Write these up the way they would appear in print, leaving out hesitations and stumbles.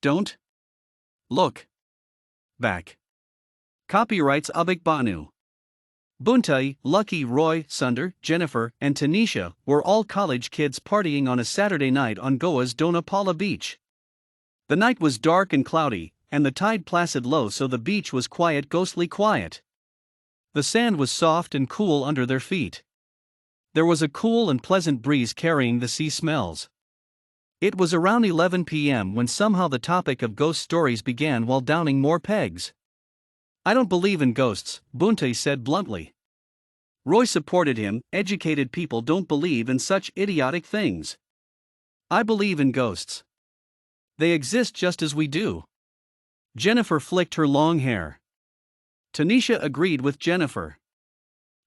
Don't look back. Copyrights Abhik Bhanu. Buntai, Lucky, Roy, Sundar, Jennifer, and Tanisha were all college kids partying on a Saturday night on Goa's Dona Paula beach. The night was dark and cloudy, and the tide placid low, so the beach was quiet, ghostly quiet. The sand was soft and cool under their feet. There was a cool and pleasant breeze carrying the sea smells. It was around 11 p.m. when somehow the topic of ghost stories began while downing more pegs. "I don't believe in ghosts," Buntai said bluntly. Roy supported him. "Educated people don't believe in such idiotic things. I believe in ghosts. They exist just as we do." Jennifer flicked her long hair. Tanisha agreed with Jennifer.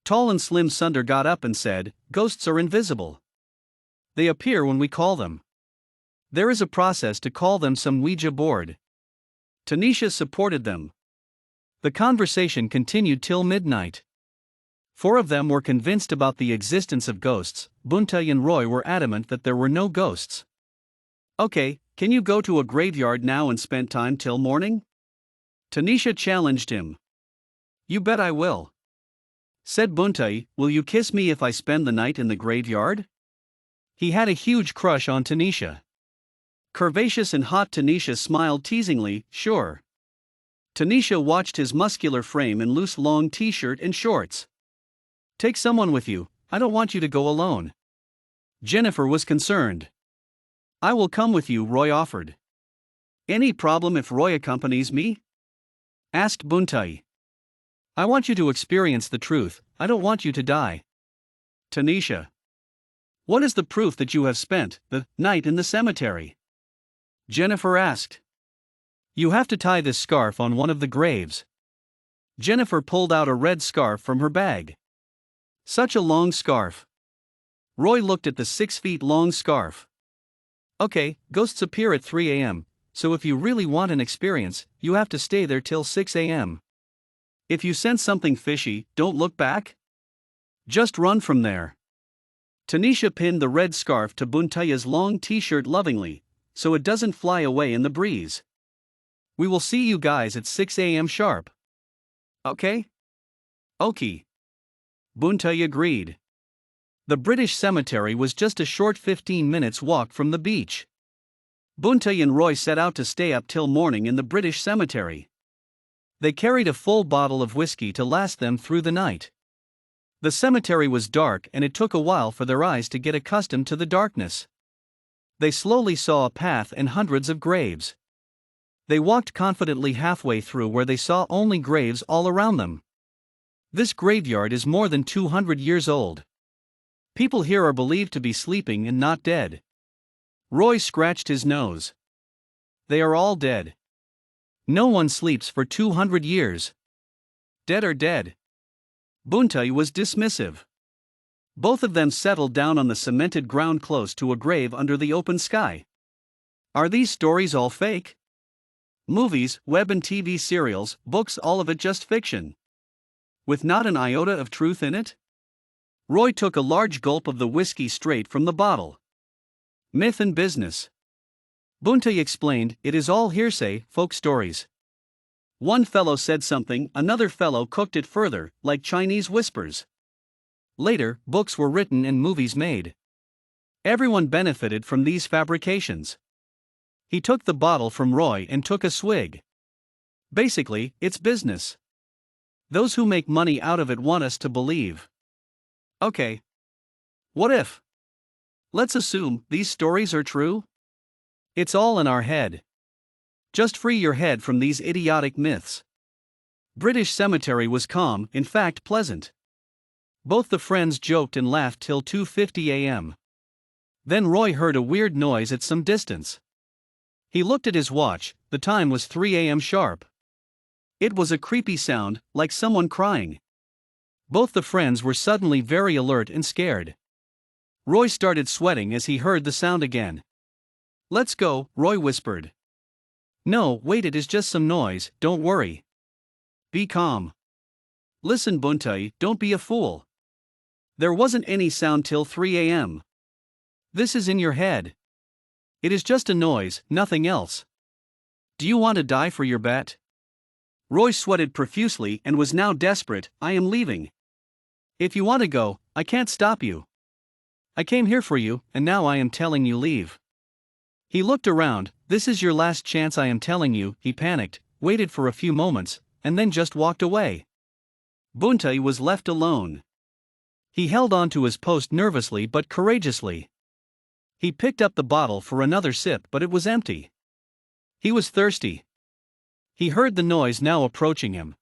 Tall and slim Sundar got up and said, "Ghosts are invisible. They appear when we call them. There is a process to call them, some Ouija board." Tanisha supported them. The conversation continued till midnight. Four of them were convinced about the existence of ghosts. Buntai and Roy were adamant that there were no ghosts. "Okay, can you go to a graveyard now and spend time till morning?" Tanisha challenged him. "You bet I will," said Buntai. "Will you kiss me if I spend the night in the graveyard?" He had a huge crush on Tanisha. Curvaceous and hot Tanisha smiled teasingly, "Sure." Tanisha watched his muscular frame in loose long t-shirt and shorts. "Take someone with you, I don't want you to go alone." Jennifer was concerned. "I will come with you," Roy offered. "Any problem if Roy accompanies me?" asked Buntai. "I want you to experience the truth, I don't want you to die." Tanisha. "What is the proof that you have spent the night in the cemetery?" Jennifer asked. "You have to tie this scarf on one of the graves." Jennifer pulled out a red scarf from her bag. "Such a long scarf." Roy looked at the 6-feet-long scarf. "Okay, ghosts appear at 3 a.m., so if you really want an experience, you have to stay there till 6 a.m. If you sense something fishy, don't look back. Just run from there." Tanisha pinned the red scarf to Buntai's long t-shirt lovingly, so it doesn't fly away in the breeze. "We will see you guys at 6 a.m. sharp." "Okay?" "Okay." Buntai agreed. The British cemetery was just a short 15 minutes walk from the beach. Buntai and Roy set out to stay up till morning in the British cemetery. They carried a full bottle of whiskey to last them through the night. The cemetery was dark and it took a while for their eyes to get accustomed to the darkness. They slowly saw a path and hundreds of graves. They walked confidently halfway through where they saw only graves all around them. This graveyard is more than 200 years old. People here are believed to be sleeping and not dead. Roy scratched his nose. They are all dead. No one sleeps for 200 years. Dead are dead. Buntai was dismissive. Both of them settled down on the cemented ground close to a grave under the open sky. "Are these stories all fake? Movies, web and TV serials, books, all of it just fiction? With not an iota of truth in it?" Roy took a large gulp of the whiskey straight from the bottle. "Myth and business." Buntai explained, "It is all hearsay, folk stories. One fellow said something, another fellow cooked it further, like Chinese whispers. Later, books were written and movies made. Everyone benefited from these fabrications." He took the bottle from Roy and took a swig. "Basically, it's business. Those who make money out of it want us to believe." "Okay. What if? Let's assume these stories are true? It's all in our head. Just free your head from these idiotic myths." British cemetery was calm, in fact pleasant. Both the friends joked and laughed till 2:50 a.m. Then Roy heard a weird noise at some distance. He looked at his watch, the time was 3 a.m. sharp. It was a creepy sound, like someone crying. Both the friends were suddenly very alert and scared. Roy started sweating as he heard the sound again. "Let's go," Roy whispered. "No, wait, it is just some noise, don't worry. Be calm. Listen, Buntai, don't be a fool. There wasn't any sound till 3 a.m. This is in your head. It is just a noise, nothing else." Do you want to die for your bet? Roy sweated profusely and was now desperate. I am leaving. If you want to go, I can't stop you. I came here for you, and now I am telling you leave. He looked around. This is your last chance, I am telling you. He panicked, waited for a few moments, and then just walked away. Buntai was left alone. He held on to his post nervously but courageously. He picked up the bottle for another sip, but it was empty. He was thirsty. He heard the noise now approaching him.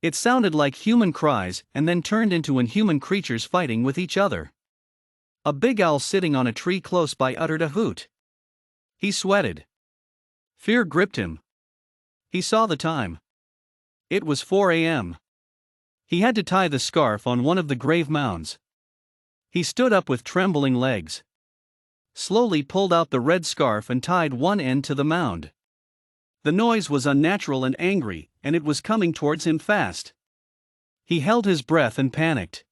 It sounded like human cries and then turned into inhuman creatures fighting with each other. A big owl sitting on a tree close by uttered a hoot. He sweated. Fear gripped him. He saw the time. It was 4 a.m. He had to tie the scarf on one of the grave mounds. He stood up with trembling legs. Slowly pulled out the red scarf and tied one end to the mound. The noise was unnatural and angry, and it was coming towards him fast. He held his breath and panicked.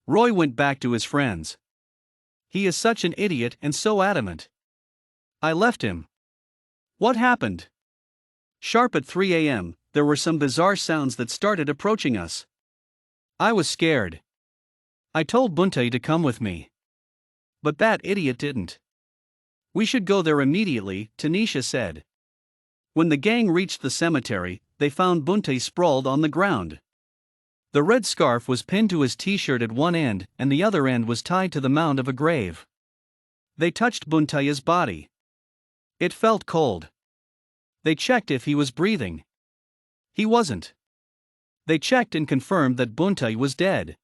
Roy went back to his friends. He is such an idiot and so adamant. I left him. What happened? Sharp at 3 a.m., there were some bizarre sounds that started approaching us. I was scared. I told Buntai to come with me. But that idiot didn't. We should go there immediately, Tanisha said. When the gang reached the cemetery, they found Buntai sprawled on the ground. The red scarf was pinned to his t-shirt at one end, and the other end was tied to the mound of a grave. They touched Buntai's body. It felt cold. They checked if he was breathing. He wasn't. They checked and confirmed that Buntai was dead.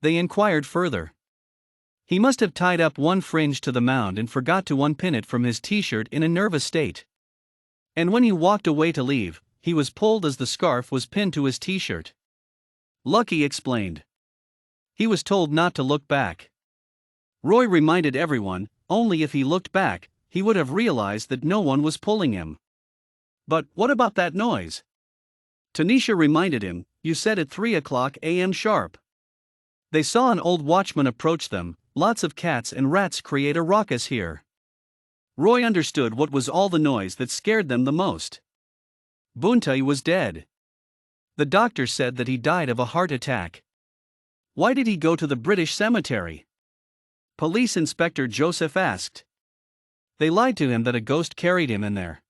They inquired further. He must have tied up one fringe to the mound and forgot to unpin it from his t-shirt in a nervous state. And when he walked away to leave, he was pulled as the scarf was pinned to his t-shirt. Lucky explained. He was told not to look back. Roy reminded everyone, only if he looked back, he would have realized that no one was pulling him. But what about that noise? Tanisha reminded him, you said at 3 o'clock a.m. sharp. They saw an old watchman approach them. Lots of cats and rats create a ruckus here. Roy understood what was all the noise that scared them the most. Buntai was dead. The doctor said that he died of a heart attack. Why did he go to the British cemetery? Police Inspector Joseph asked. They lied to him that a ghost carried him in there.